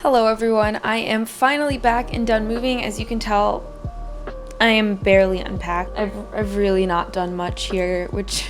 Hello everyone, I am finally back and done moving. As you can tell, I am barely unpacked. I've really not done much here, which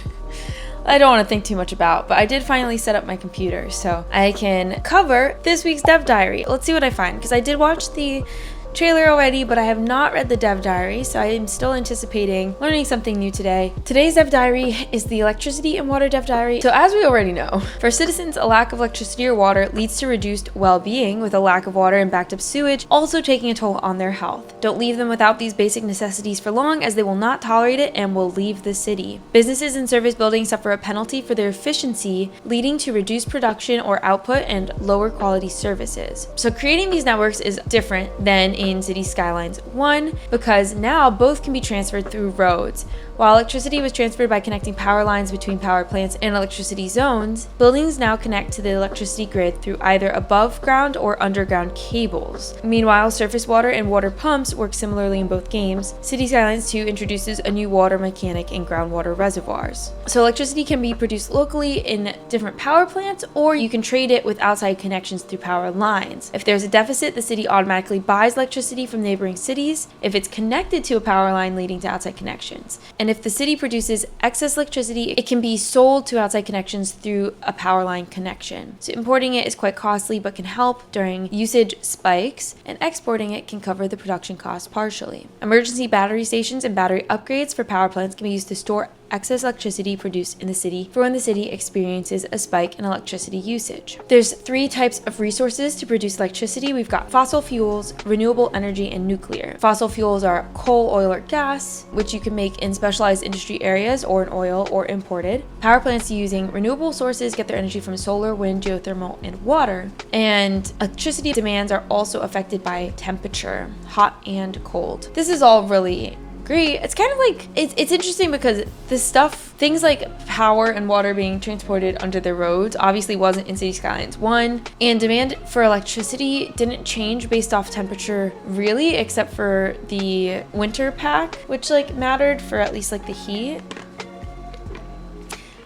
I don't want to think too much about, but I did finally set up my computer so I can cover this week's dev diary. Let's see what I find, because I did watch the trailer already, but I have not read the dev diary, so I am still anticipating learning something new today. Today's dev diary is the electricity and water dev diary. So as we already know, for citizens, a lack of electricity or water leads to reduced well-being, with a lack of water and backed up sewage also taking a toll on their health. Don't leave them without these basic necessities for long, as they will not tolerate it and will leave the city. Businesses and service buildings suffer a penalty for their efficiency, leading to reduced production or output and lower quality services. So creating these networks is different than in Cities Skylines 1, because now both can be transferred through roads. While electricity was transferred by connecting power lines between power plants and electricity zones, buildings now connect to the electricity grid through either above ground or underground cables. Meanwhile, surface water and water pumps work similarly in both games. Cities Skylines 2 introduces a new water mechanic in groundwater reservoirs. So electricity can be produced locally in different power plants, or you can trade it with outside connections through power lines. If there's a deficit, the city automatically buys electricity from neighboring cities if it's connected to a power line leading to outside connections. And if the city produces excess electricity, it can be sold to outside connections through a power line connection. So importing it is quite costly but can help during usage spikes, and exporting it can cover the production costs partially. Emergency battery stations and battery upgrades for power plants can be used to store excess electricity produced in the city for when the city experiences a spike in electricity usage. There's 3 types of resources to produce electricity. We've got fossil fuels, renewable energy, and nuclear. Fossil fuels are coal, oil, or gas, which you can make in specialized industry areas or in oil or imported. Power plants using renewable sources get their energy from solar, wind, geothermal, and water. And electricity demands are also affected by temperature, hot and cold. This is all really great. It's kind of like, it's interesting because this stuff, things like power and water being transported under the roads obviously wasn't in Cities Skylines 1, and demand for electricity didn't change based off temperature really, except for the winter pack, which like mattered for at least like the heat.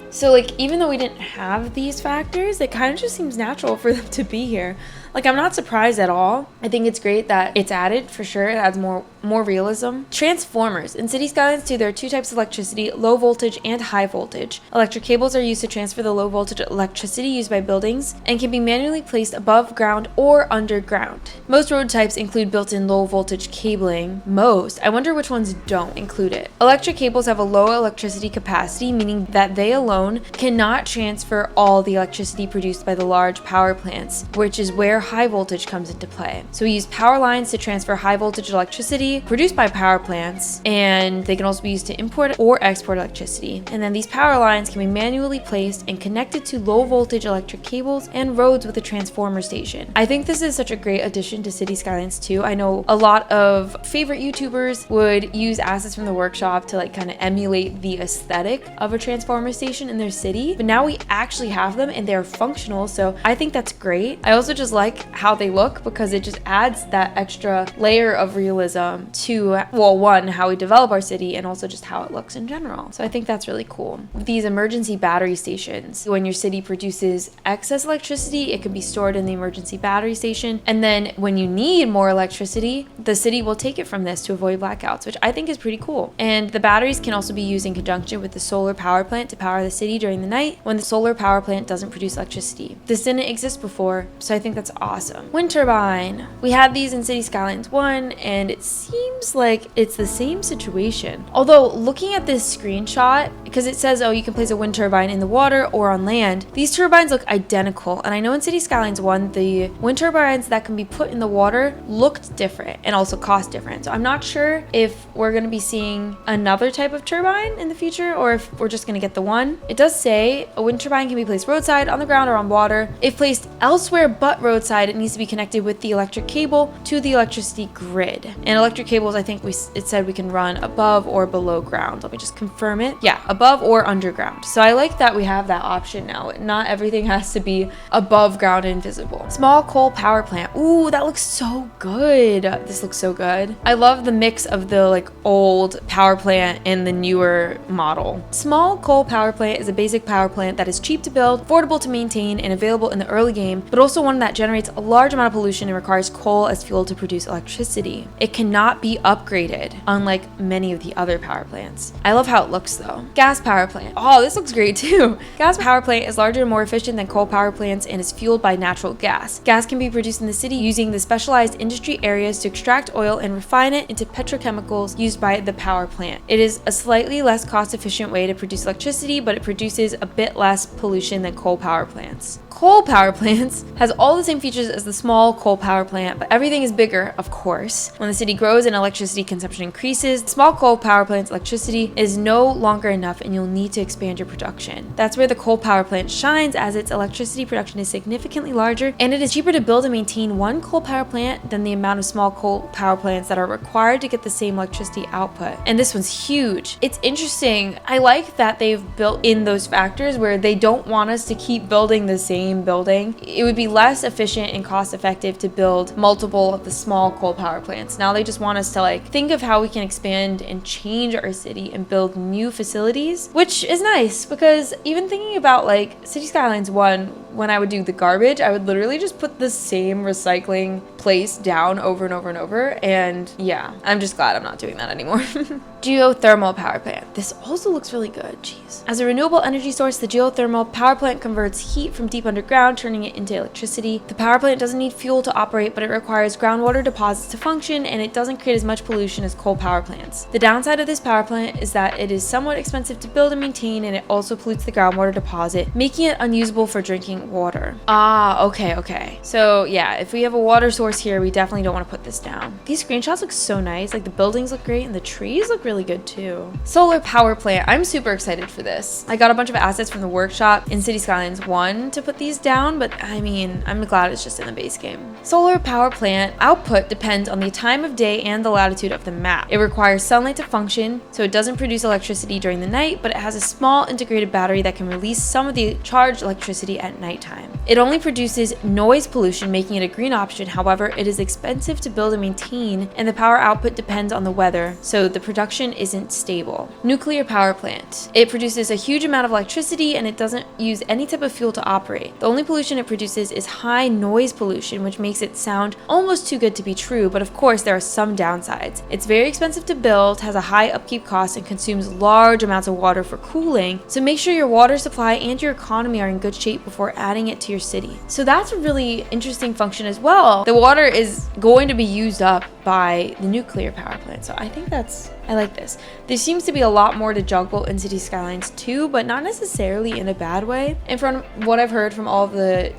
So like, even though we didn't have these factors, it kind of just seems natural for them to be here. Like, I'm not surprised at all. I think it's great that it's added, for sure. It adds more realism. Transformers. In Cities Skylines 2, there are 2 types of electricity, low voltage and high voltage. Electric cables are used to transfer the low voltage electricity used by buildings and can be manually placed above ground or underground. Most road types include built-in low voltage cabling. I wonder which ones don't include it. Electric cables have a low electricity capacity, meaning that they alone cannot transfer all the electricity produced by the large power plants, which is where high voltage comes into play. So we use power lines to transfer high voltage electricity produced by power plants, and they can also be used to import or export electricity. And then these power lines can be manually placed and connected to low voltage electric cables and roads with a transformer station. I think this is such a great addition to Cities Skylines 2. I know a lot of favorite YouTubers would use assets from the workshop to like kind of emulate the aesthetic of a transformer station in their city, but now we actually have them and they're functional, so I think that's great. I also just like how they look, because it just adds that extra layer of realism to, well, one, how we develop our city, and also just how it looks in general. So I think that's really cool. These emergency battery stations, when your city produces excess electricity, it can be stored in the emergency battery station, and then when you need more electricity, the city will take it from this to avoid blackouts, which I think is pretty cool. And the batteries can also be used in conjunction with the solar power plant to power the city during the night when the solar power plant doesn't produce electricity. This didn't exist before, so I think that's awesome. Wind turbine. We had these in Cities Skylines 1, and it seems like it's the same situation. Although looking at this screenshot, because it says, oh, you can place a wind turbine in the water or on land, these turbines look identical. And I know in Cities Skylines 1, the wind turbines that can be put in the water looked different and also cost different. So I'm not sure if we're going to be seeing another type of turbine in the future, or if we're just going to get the one. It does say a wind turbine can be placed roadside, on the ground, or on water. If placed elsewhere but roadside, it needs to be connected with the electric cable to the electricity grid. And electric cables, I think it said we can run above or below ground. Let me just confirm it. Yeah, above above or underground. So I like that we have that option now. Not everything has to be above ground and visible. Small coal power plant. Ooh, that looks so good. This looks so good. I love the mix of the like old power plant and the newer model. Small coal power plant is a basic power plant that is cheap to build, affordable to maintain, and available in the early game, but also one that generates a large amount of pollution and requires coal as fuel to produce electricity. It cannot be upgraded, unlike many of the other power plants. I love how it looks though. Gas power plant. Oh, this looks great too. Gas power plant is larger and more efficient than coal power plants and is fueled by natural gas. Gas can be produced in the city using the specialized industry areas to extract oil and refine it into petrochemicals used by the power plant. It is a slightly less cost-efficient way to produce electricity, but it produces a bit less pollution than coal power plants. Coal power plants has all the same features as the small coal power plant, but everything is bigger, of course. When the city grows and electricity consumption increases, small coal power plant's electricity is no longer enough and you'll need to expand your production. That's where the coal power plant shines, as its electricity production is significantly larger and it is cheaper to build and maintain one coal power plant than the amount of small coal power plants that are required to get the same electricity output. And this one's huge. It's interesting. I like that they've built in those factors where they don't want us to keep building the same building. It would be less efficient and cost effective to build multiple of the small coal power plants. Now they just want us to like think of how we can expand and change our city and build new facilities, which is nice because even thinking about like Cities Skylines 1, when I would do the garbage, I would literally just put the same recycling place down over and over and over. And yeah, I'm just glad I'm not doing that anymore. Geothermal power plant. This also looks really good. Jeez. As a renewable energy source, the geothermal power plant converts heat from deep underground, turning it into electricity. The power plant doesn't need fuel to operate, but it requires groundwater deposits to function, and it doesn't create as much pollution as coal power plants. The downside of this power plant is that it is somewhat expensive to build and maintain, and it also pollutes the groundwater deposit, making it unusable for drinking water. Ah, okay. So yeah, if we have a water source here, we definitely don't want to put this down. These screenshots look so nice. Like the buildings look great and the trees look really good too. Solar power plant. I'm super excited for this. I got a bunch of assets from the workshop in Cities Skylines 1 to put these down, but I mean, I'm glad it's just in the base game. Solar power plant output depends on the time of day and the latitude of the map. It requires sunlight to function, so it doesn't produce electricity during the night, but it has a small integrated battery that can release some of the charged electricity at nighttime. It only produces noise pollution, making it a green option. However, it is expensive to build and maintain, and the power output depends on the weather, so the production isn't stable. Nuclear power plant. It produces a huge amount of electricity and it doesn't use any type of fuel to operate. The only pollution it produces is high noise pollution, which makes it sound almost too good to be true, but of course there are some downsides. It's very expensive to build, has a high upkeep cost, and consumes large amounts of water for cooling, so make sure your water supply and your economy are in good shape before adding it to your city. So that's a really interesting function as well. The water is going to be used up by the nuclear power plant, so I think I like this. There seems to be a lot more to juggle in Cities Skylines 2, but not necessarily in a bad way. And from what I've heard from all of the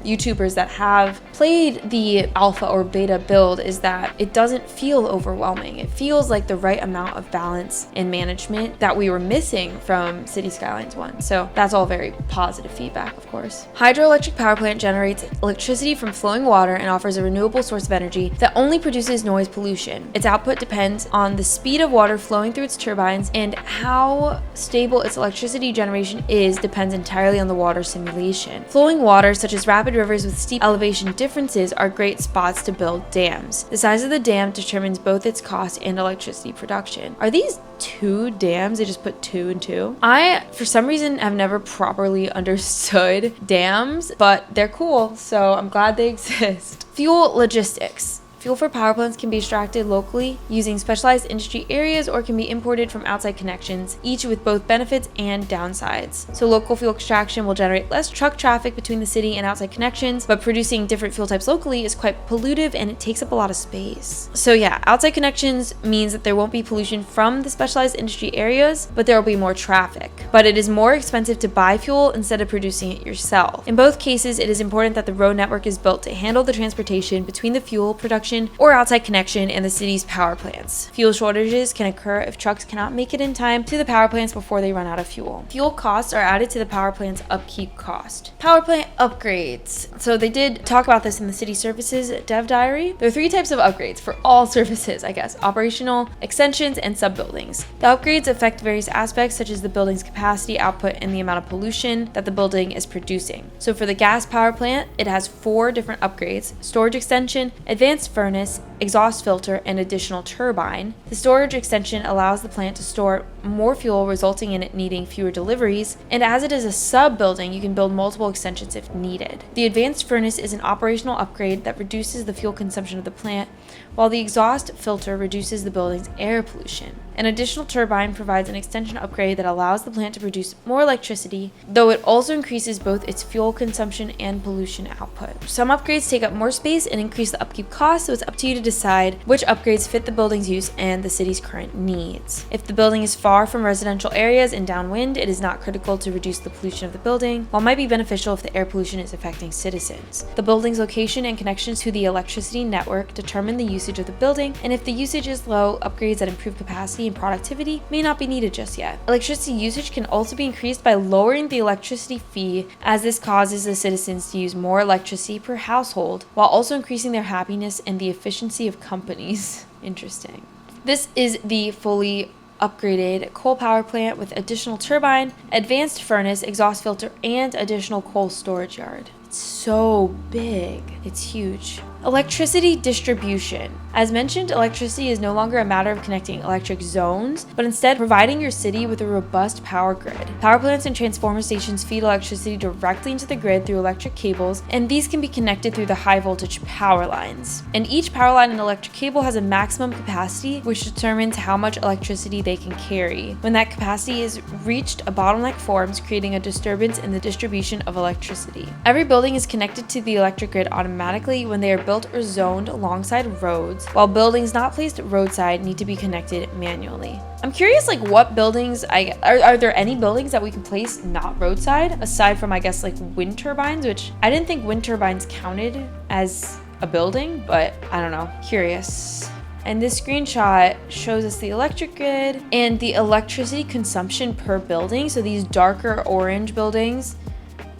YouTubers that have played the alpha or beta build, is that it doesn't feel overwhelming. It feels like the right amount of balance and management that we were missing from Cities Skylines 1. So that's all very positive feedback, of course. Hydroelectric power plant generates electricity from flowing water and offers a renewable source of energy that only produces noise pollution. Its output depends on the speed of water flowing through its turbines, and how stable its electricity generation is depends entirely on the water simulation. Flowing water, such as rapid rivers with steep elevation differences, are great spots to build dams. The size of the dam determines both its cost and electricity production. Are these 2 dams? They just put 2 and 2. I, for some reason, have never properly understood dams, but they're cool, so I'm glad they exist. Fuel logistics. Fuel for power plants can be extracted locally using specialized industry areas or can be imported from outside connections, each with both benefits and downsides. So local fuel extraction will generate less truck traffic between the city and outside connections, but producing different fuel types locally is quite pollutive and it takes up a lot of space. So yeah, outside connections means that there won't be pollution from the specialized industry areas, but there will be more traffic. But it is more expensive to buy fuel instead of producing it yourself. In both cases, it is important that the road network is built to handle the transportation between the fuel production station or outside connection in the city's power plants. Fuel shortages can occur if trucks cannot make it in time to the power plants before they run out of fuel. Fuel costs are added to the power plant's upkeep cost. Power plant upgrades. So they did talk about this in the city services dev diary. There are 3 types of upgrades for all services, I guess: operational, extensions, and sub-buildings. The upgrades affect various aspects such as the building's capacity, output, and the amount of pollution that the building is producing. So for the gas power plant, it has 4 different upgrades: storage extension, advanced furnace, exhaust filter, and additional turbine. The storage extension allows the plant to store more fuel, resulting in it needing fewer deliveries, and as it is a sub-building, you can build multiple extensions if needed. The advanced furnace is an operational upgrade that reduces the fuel consumption of the plant, while the exhaust filter reduces the building's air pollution. An additional turbine provides an extension upgrade that allows the plant to produce more electricity, though it also increases both its fuel consumption and pollution output. Some upgrades take up more space and increase the upkeep cost, so it's up to you to decide which upgrades fit the building's use and the city's current needs. If the building is far from residential areas and downwind, it is not critical to reduce the pollution of the building, while might be beneficial if the air pollution is affecting citizens. The building's location and connections to the electricity network determine the usage of the building, and if the usage is low, upgrades that improve capacity and productivity may not be needed just yet. Electricity usage can also be increased by lowering the electricity fee, as this causes the citizens to use more electricity per household, while also increasing their happiness and the efficiency of companies. Interesting. This is the fully upgraded coal power plant with additional turbine, advanced furnace, exhaust filter, and additional coal storage yard. It's so big. It's huge. Electricity distribution. As mentioned, electricity is no longer a matter of connecting electric zones, but instead providing your city with a robust power grid. Power plants and transformer stations feed electricity directly into the grid through electric cables, and these can be connected through the high voltage power lines. And each power line and electric cable has a maximum capacity, which determines how much electricity they can carry. When that capacity is reached, a bottleneck forms, creating a disturbance in the distribution of electricity. Every building is connected to the electric grid automatically when they are built or zoned alongside roads, while buildings not placed roadside need to be connected manually. I'm curious, like, what buildings are there any buildings that we can place not roadside, aside from, I guess, like wind turbines, which I didn't think wind turbines counted as a building, but I don't know. Curious. And this screenshot shows us the electric grid and the electricity consumption per building. So these darker orange buildings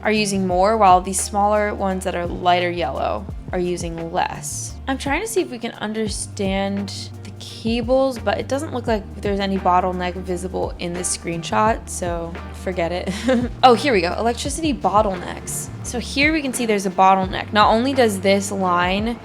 are using more, while these smaller ones that are lighter yellow are using less. I'm trying to see if we can understand the cables, but it doesn't look like there's any bottleneck visible in this screenshot, so forget it. Oh, here we go. Electricity bottlenecks. So here we can see there's a bottleneck. Not only does this line...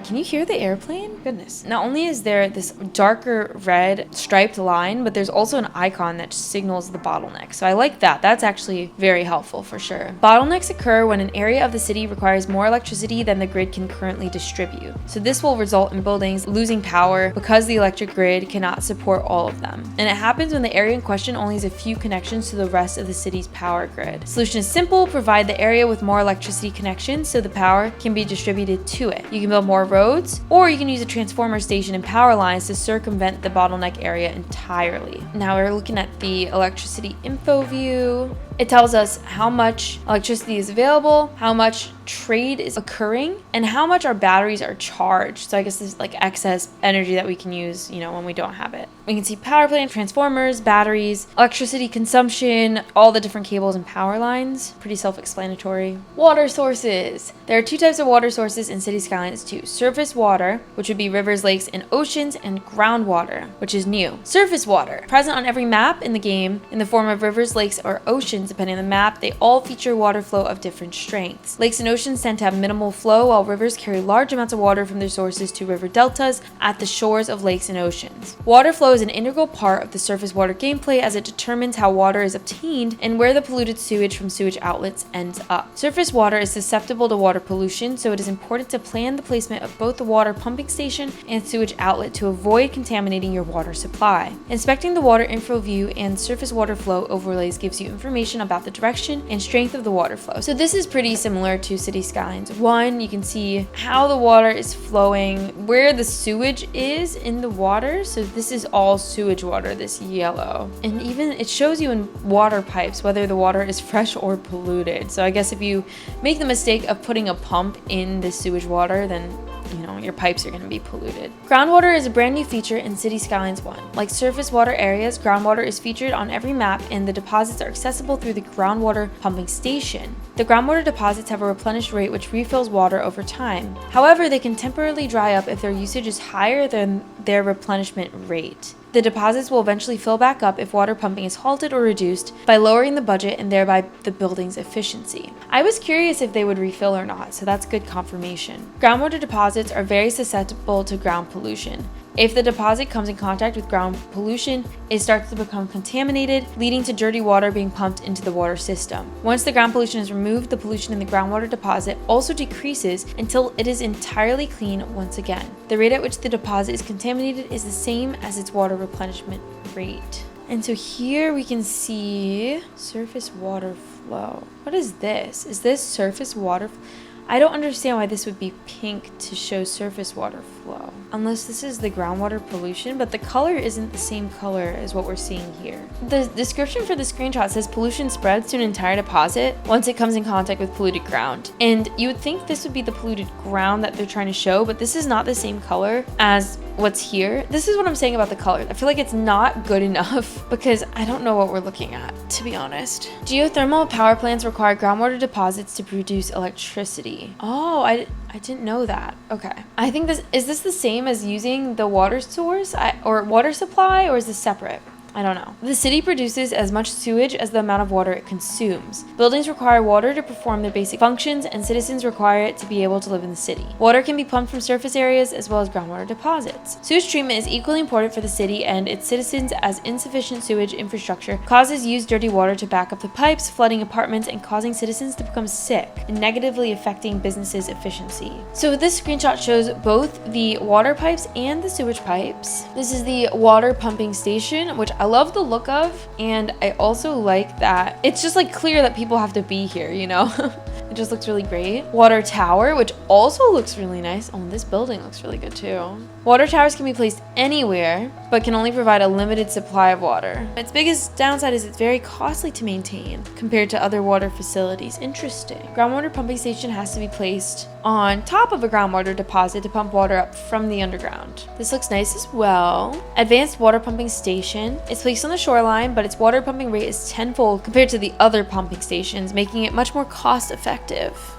Can you hear the airplane? Goodness. Not only is there this darker red striped line, but there's also an icon that signals the bottleneck. So I like that. That's actually very helpful for sure. Bottlenecks occur when an area of the city requires more electricity than the grid can currently distribute. So this will result in buildings losing power because the electric grid cannot support all of them. And it happens when the area in question only has a few connections to the rest of the city's power grid. Solution is simple: provide the area with more electricity connections so the power can be distributed to it. You can build more roads, or you can use a transformer station and power lines to circumvent the bottleneck area entirely. Now we're looking at the electricity info view. It tells us how much electricity is available, how much trade is occurring, and how much our batteries are charged. So I guess this is like excess energy that we can use, when we don't have it. We can see power plant, transformers, batteries, electricity consumption, all the different cables and power lines. Pretty self-explanatory. Water sources. There are 2 types of water sources in Cities Skylines too. Surface water, which would be rivers, lakes, and oceans, and groundwater, which is new. Surface water, present on every map in the game in the form of rivers, lakes, or oceans. Depending on the map, they all feature water flow of different strengths. Lakes and oceans tend to have minimal flow, while rivers carry large amounts of water from their sources to river deltas at the shores of lakes and oceans. Water flow is an integral part of the surface water gameplay, as it determines how water is obtained and where the polluted sewage from sewage outlets ends up. Surface water is susceptible to water pollution, so it is important to plan the placement of both the water pumping station and sewage outlet to avoid contaminating your water supply. Inspecting the water info view and surface water flow overlays gives you information about the direction and strength of the water flow. So this is pretty similar to Cities Skylines 1. You can see how the water is flowing, where the sewage is in the water. So this is all sewage water, this yellow. And even it shows you in water pipes whether the water is fresh or polluted. So I guess if you make the mistake of putting a pump in the sewage water, then your pipes are going to be polluted. Groundwater is a brand new feature in Cities Skylines 1. Like surface water areas, groundwater is featured on every map, and the deposits are accessible through the groundwater pumping station. The groundwater deposits have a replenished rate which refills water over time. However, they can temporarily dry up if their usage is higher than their replenishment rate. The deposits will eventually fill back up if water pumping is halted or reduced by lowering the budget and thereby the building's efficiency. I was curious if they would refill or not, so that's good confirmation. Groundwater deposits are very susceptible to ground pollution. If the deposit comes in contact with ground pollution, it starts to become contaminated, leading to dirty water being pumped into the water system. Once the ground pollution is removed, the pollution in the groundwater deposit also decreases until it is entirely clean once again. The rate at which the deposit is contaminated is the same as its water replenishment rate. And so here we can see surface water flow. What is this? Is this surface water flow? I don't understand why this would be pink to show surface water flow, unless this is the groundwater pollution, but the color isn't the same color as what we're seeing here. The description for the screenshot says pollution spreads to an entire deposit once it comes in contact with polluted ground. And you would think this would be the polluted ground that they're trying to show, but this is not the same color as what's here. This is what I'm saying about the color. I feel like it's not good enough because I don't know what we're looking at, to be honest. Geothermal power plants require groundwater deposits to produce electricity. Oh, I didn't know that. Okay. I think is this the same as using the water source or water supply, or is this separate? I don't know. The city produces as much sewage as the amount of water it consumes. Buildings require water to perform their basic functions, and citizens require it to be able to live in the city. Water can be pumped from surface areas as well as groundwater deposits. Sewage treatment is equally important for the city and its citizens, as insufficient sewage infrastructure causes used dirty water to back up the pipes, flooding apartments and causing citizens to become sick and negatively affecting businesses' efficiency. So this screenshot shows both the water pipes and the sewage pipes. This is the water pumping station, which I love the look of, and I also like that it's just like clear that people have to be here, It just looks really great. Water tower, which also looks really nice. Oh, this building looks really good too. Water towers can be placed anywhere, but can only provide a limited supply of water. Its biggest downside is it's very costly to maintain compared to other water facilities. Interesting. Groundwater pumping station has to be placed on top of a groundwater deposit to pump water up from the underground. This looks nice as well. Advanced water pumping station. It's placed on the shoreline, but its water pumping rate is tenfold compared to the other pumping stations, making it much more cost effective.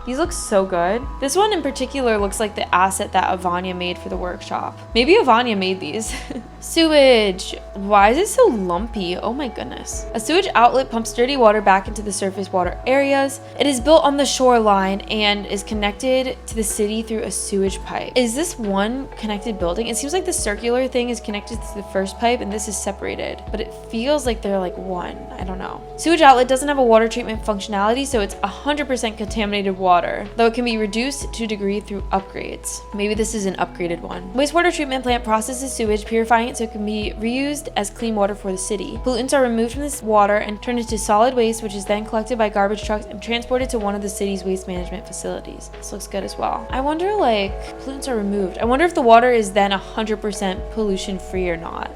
These look so good. This one in particular looks like the asset that Avanya made for the workshop. Maybe Avanya made these. Sewage. Why is it so lumpy? Oh my goodness. A sewage outlet pumps dirty water back into the surface water areas. It is built on the shoreline and is connected to the city through a sewage pipe. Is this one connected building? It seems like the circular thing is connected to the first pipe and this is separated, but it feels like they're like one. I don't know. Sewage outlet doesn't have a water treatment functionality, so it's 100% contaminated water, though it can be reduced to a degree through upgrades. Maybe this is an upgraded one. Wastewater treatment plant processes sewage, purifying it so it can be reused as clean water for the city. Pollutants are removed from this water and turned into solid waste, which is then collected by garbage trucks and transported to one of the city's waste management facilities. This looks good as well. I wonder, pollutants are removed. I wonder if the water is then 100% pollution free or not.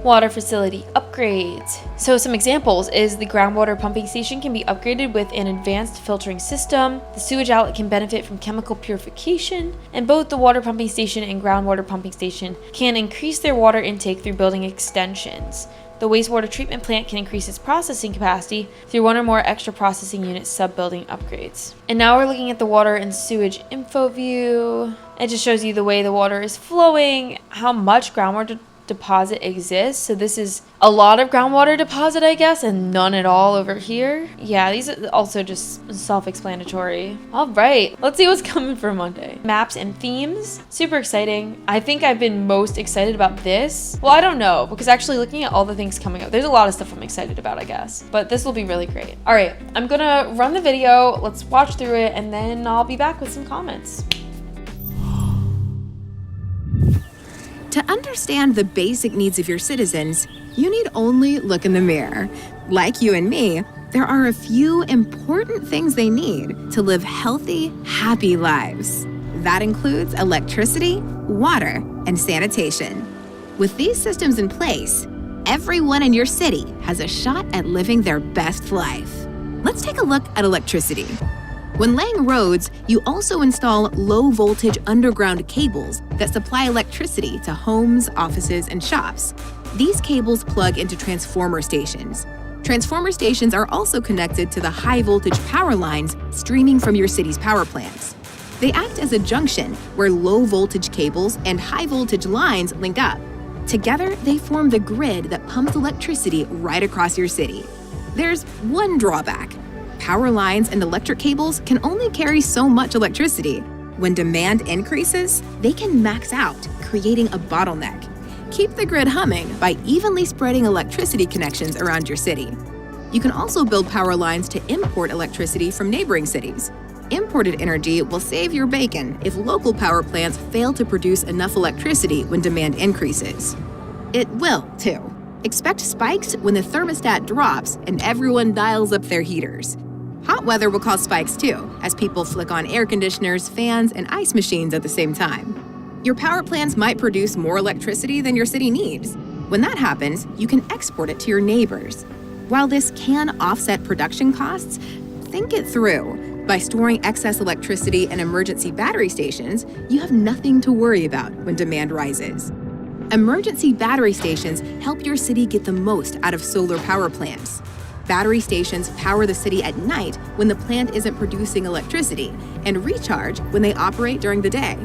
Water facility upgrades. So some examples is the groundwater pumping station can be upgraded with an advanced filtering system. The sewage outlet can benefit from chemical purification, and both the water pumping station and groundwater pumping station can increase their water intake through building extensions. The wastewater treatment plant can increase its processing capacity through one or more extra processing unit sub-building upgrades. And now we're looking at the water and sewage info view. It just shows you the way the water is flowing, how much groundwater deposit exists. So this is a lot of groundwater deposit, I guess, and none at all over here. Yeah, these are also just self-explanatory. All right, let's see what's coming for Monday. Maps and themes. Super exciting. I think I've been most excited about this. Well, I don't know, because actually looking at all the things coming up, there's a lot of stuff I'm excited about, I guess. But this will be really great. All right, I'm gonna run the video. Let's watch through it, and then I'll be back with some comments. To understand the basic needs of your citizens, you need only look in the mirror. Like you and me, there are a few important things they need to live healthy, happy lives. That includes electricity, water, and sanitation. With these systems in place, everyone in your city has a shot at living their best life. Let's take a look at electricity. When laying roads, you also install low-voltage underground cables that supply electricity to homes, offices, and shops. These cables plug into transformer stations. Transformer stations are also connected to the high-voltage power lines streaming from your city's power plants. They act as a junction where low-voltage cables and high-voltage lines link up. Together, they form the grid that pumps electricity right across your city. There's one drawback. Power lines and electric cables can only carry so much electricity. When demand increases, they can max out, creating a bottleneck. Keep the grid humming by evenly spreading electricity connections around your city. You can also build power lines to import electricity from neighboring cities. Imported energy will save your bacon if local power plants fail to produce enough electricity when demand increases. It will, too. Expect spikes when the thermostat drops and everyone dials up their heaters. Hot weather will cause spikes too, as people flick on air conditioners, fans, and ice machines at the same time. Your power plants might produce more electricity than your city needs. When that happens, you can export it to your neighbors. While this can offset production costs, think it through. By storing excess electricity in emergency battery stations, you have nothing to worry about when demand rises. Emergency battery stations help your city get the most out of solar power plants. Battery stations power the city at night when the plant isn't producing electricity and recharge when they operate during the day.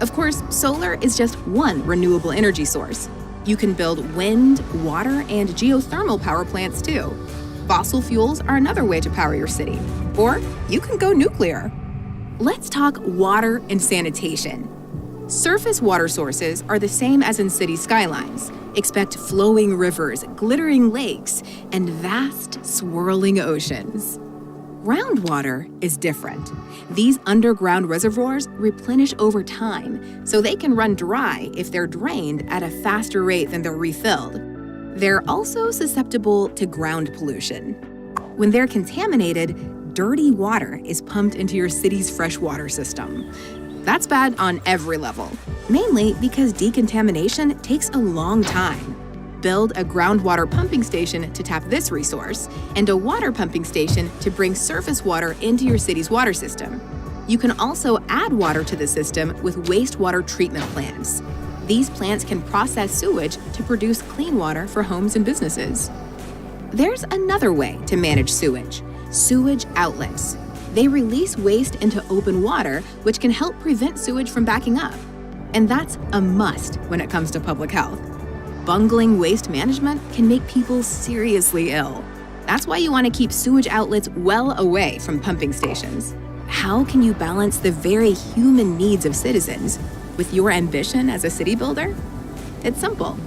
Of course, solar is just one renewable energy source. You can build wind, water, and geothermal power plants too. Fossil fuels are another way to power your city. Or you can go nuclear. Let's talk water and sanitation. Surface water sources are the same as in city skylines. Expect flowing rivers, glittering lakes, and vast, swirling oceans. Groundwater is different. These underground reservoirs replenish over time, so they can run dry if they're drained at a faster rate than they're refilled. They're also susceptible to ground pollution. When they're contaminated, dirty water is pumped into your city's freshwater system. That's bad on every level, mainly because decontamination takes a long time. Build a groundwater pumping station to tap this resource, and a water pumping station to bring surface water into your city's water system. You can also add water to the system with wastewater treatment plants. These plants can process sewage to produce clean water for homes and businesses. There's another way to manage sewage: sewage outlets. They release waste into open water, which can help prevent sewage from backing up. And that's a must when it comes to public health. Bungling waste management can make people seriously ill. That's why you want to keep sewage outlets well away from pumping stations. How can you balance the very human needs of citizens with your ambition as a city builder? It's simple.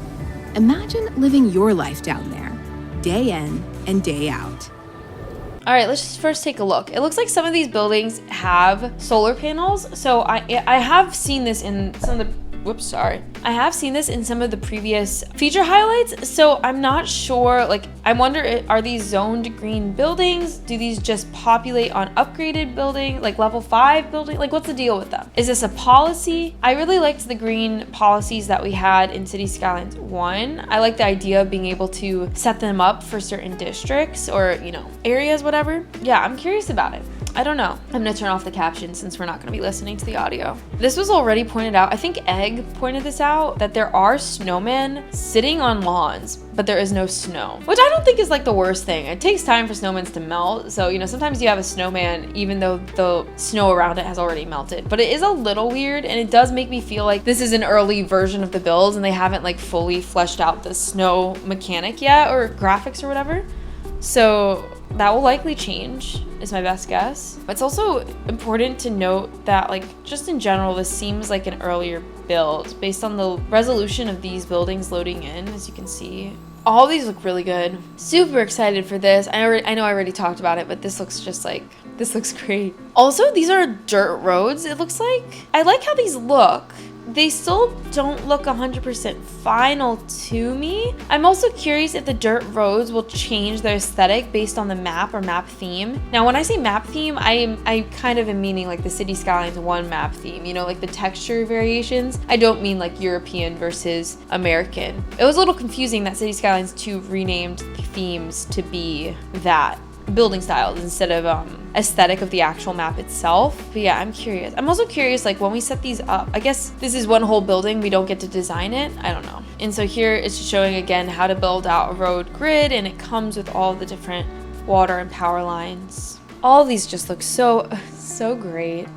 Imagine living your life down there, day in and day out. All right, let's just first take a look. It looks like some of these buildings have solar panels. So I have seen this in some of the, I have seen this in some of the previous feature highlights. So I'm not sure, I wonder, are these zoned green buildings? Do these just populate on upgraded building, like level 5 building? What's the deal with them? Is this a policy? I really liked the green policies that we had in Cities Skylines 1. I like the idea of being able to set them up for certain districts or, areas, whatever. Yeah, I'm curious about it. I don't know. I'm gonna turn off the caption since we're not gonna be listening to the audio. This was already pointed out. I think Egg pointed this out, that there are snowmen sitting on lawns, but there is no snow, which I don't think is the worst thing. It takes time for snowmen to melt. So, sometimes you have a snowman, even though the snow around it has already melted, but it is a little weird. And it does make me feel like this is an early version of the builds and they haven't fully fleshed out the snow mechanic yet, or graphics or whatever. So that will likely change, is my best guess. It's also important to note that, just in general, this seems like an earlier build based on the resolution of these buildings loading in, as you can see. All of these look really good. Super excited for this. I know I already talked about it, but this looks just this looks great. Also, these are dirt roads, it looks like. I like how these look. They still don't look 100% final to me. I'm also curious if the dirt roads will change their aesthetic based on the map or map theme. Now, when I say map theme, I kind of am meaning the Cities Skylines 1 map theme, the texture variations. I don't mean European versus American. It was a little confusing that Cities Skylines 2 renamed themes to be that. building styles instead of aesthetic of the actual map itself. But yeah, I'm curious. I'm also curious, like when we set these up, I guess this is one whole building, we don't get to design it. I don't know. And so here it's just showing again how to build out a road grid, and it comes with all the different water and power lines. All of these just look so great.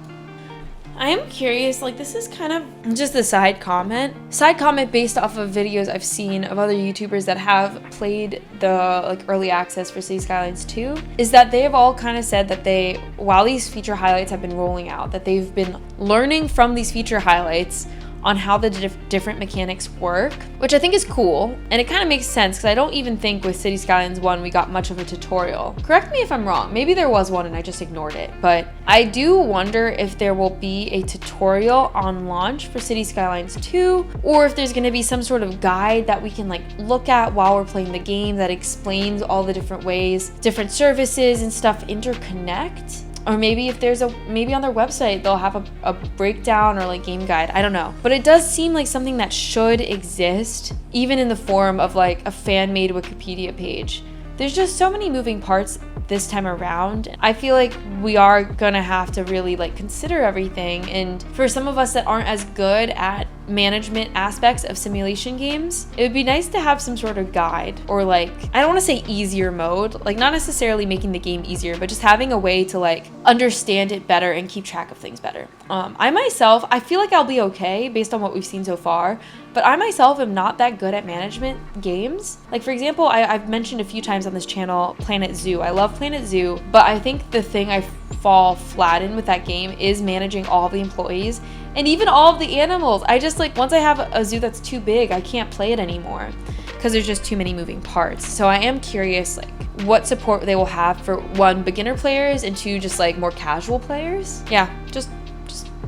I am curious, like this is kind of just a side comment based off of videos I've seen of other YouTubers that have played the like early access for Cities Skylines 2, is that they have all kind of said that while these feature highlights have been rolling out, that they've been learning from these feature highlights on how the different mechanics work, which I think is cool. And it kind of makes sense because I don't even think with Cities Skylines 1 we got much of a tutorial. Correct me if I'm wrong, maybe there was one and I just ignored it, but I do wonder if there will be a tutorial on launch for Cities Skylines 2, or if there's going to be some sort of guide that we can like look at while we're playing the game that explains all the different ways different services and stuff interconnect. Or maybe if there's maybe on their website they'll have a breakdown or like game guide. I don't know. But it does seem like something that should exist, even in the form of like a fan-made Wikipedia page. There's just so many moving parts this time around. I feel like we are gonna have to really like consider everything. And for some of us that aren't as good at management aspects of simulation games, it would be nice to have some sort of guide, or like, I don't want to say easier mode, like not necessarily making the game easier, but just having a way to like understand it better and keep track of things better. I feel like I'll be okay based on what we've seen so far, but I myself am not that good at management games. Like for example, I've mentioned a few times on this channel Planet Zoo. I love Planet Zoo, but I think the thing I fall flat in with that game is managing all the employees and even all of the animals. I just like, once I have a zoo that's too big, I can't play it anymore because there's just too many moving parts. So I am curious like what support they will have for one, beginner players, and two, just like more casual players. Yeah, just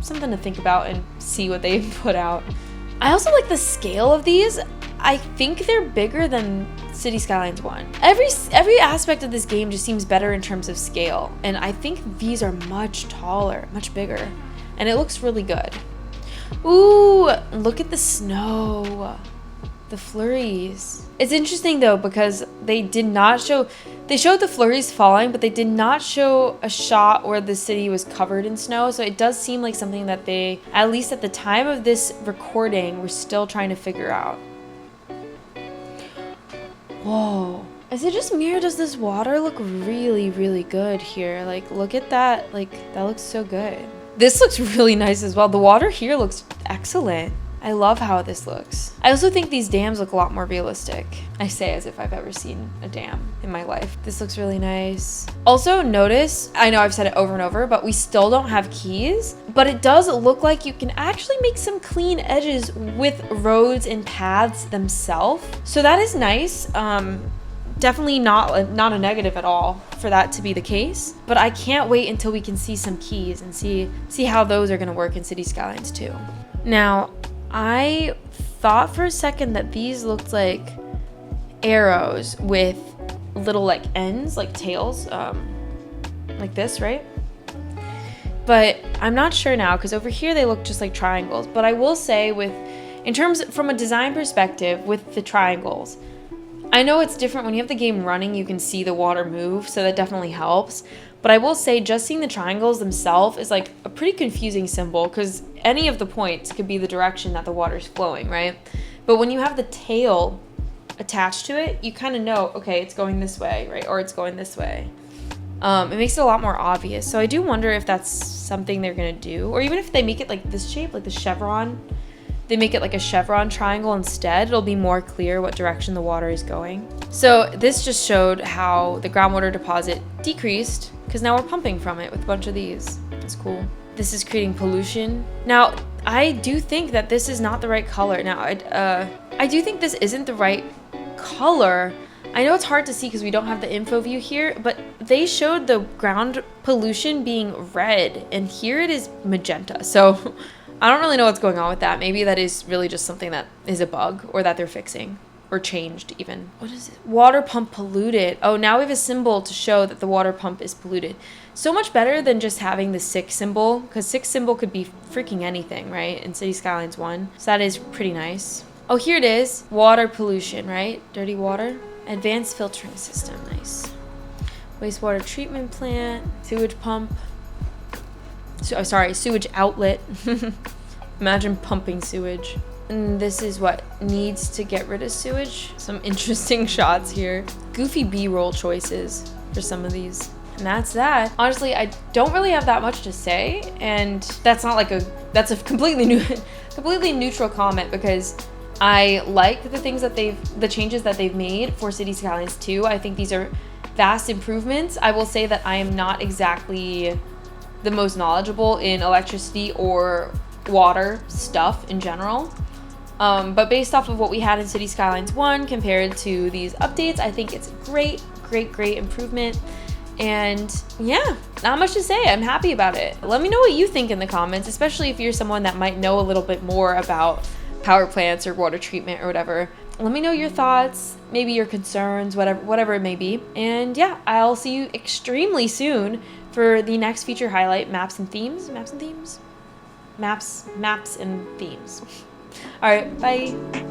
something to think about and see what they put out. I also like the scale of these. I think they're bigger than Cities Skylines 1. Every aspect of this game just seems better in terms of scale, and I think these are much taller, much bigger, and it looks really good. Ooh, look at the snow, the flurries. It's interesting though because they showed the flurries falling, but they did not show a shot where the city was covered in snow. So it does seem like something that they, at least at the time of this recording, we're still trying to figure out. Whoa. Is it just me or does this water look really, really good here? Like, look at that. Like, that looks so good. This looks really nice as well. The water here looks excellent. I love how this looks. I also think these dams look a lot more realistic. I say as if I've ever seen a dam in my life. This looks really nice. Also notice, I know I've said it over and over, but we still don't have keys, but it does look like you can actually make some clean edges with roads and paths themselves. So that is nice. Definitely not a negative at all for that to be the case, but I can't wait until we can see some keys and see how those are gonna work in Cities Skylines 2. Now, I thought for a second that these looked like arrows with little like ends, like tails, like this, right? But I'm not sure now because over here they look just like triangles. But I will say from a design perspective with the triangles, I know it's different when you have the game running, you can see the water move, so that definitely helps. But I will say just seeing the triangles themselves is like a pretty confusing symbol because any of the points could be the direction that the water's flowing, right? But when you have the tail attached to it, you kind of know, okay, it's going this way, right? Or it's going this way. It makes it a lot more obvious. So I do wonder if that's something they're gonna do, or even if they make it like this shape, like the chevron, they make it like a chevron triangle instead, it'll be more clear what direction the water is going. So this just showed how the groundwater deposit decreased because now we're pumping from it with a bunch of these. That's cool. This is creating pollution. Now, I do think that this is not the right color. Now, I do think this isn't the right color. I know it's hard to see because we don't have the info view here, but they showed the ground pollution being red, and here it is magenta. So I don't really know what's going on with that. Maybe that is really just something that is a bug or that they're fixing or changed even. What is it? Water pump polluted. Oh, now we have a symbol to show that the water pump is polluted. So much better than just having the 6 symbol, because 6 symbol could be freaking anything, right? In Cities Skylines 1. So that is pretty nice. Oh, here it is. Water pollution, right? Dirty water. Advanced filtering system. Nice. wastewater treatment plant, sewage pump. Sorry, sewage outlet. Imagine pumping sewage. And this is what needs to get rid of sewage. Some interesting shots here. Goofy B-roll choices for some of these. And that's that. Honestly, I don't really have that much to say, and that's not like that's a completely neutral comment, because I like the changes that they've made for Cities Skylines 2. I think these are vast improvements. I will say that I am not exactly the most knowledgeable in electricity or water stuff in general. But based off of what we had in Cities Skylines 1 compared to these updates, I think it's a great improvement. And yeah, not much to say. I'm happy about it. Let me know what you think in the comments, especially if you're someone that might know a little bit more about power plants or water treatment or whatever. Let me know your thoughts, maybe your concerns, whatever it may be. And yeah, I'll see you extremely soon for the next feature highlight, maps and themes. All right, bye.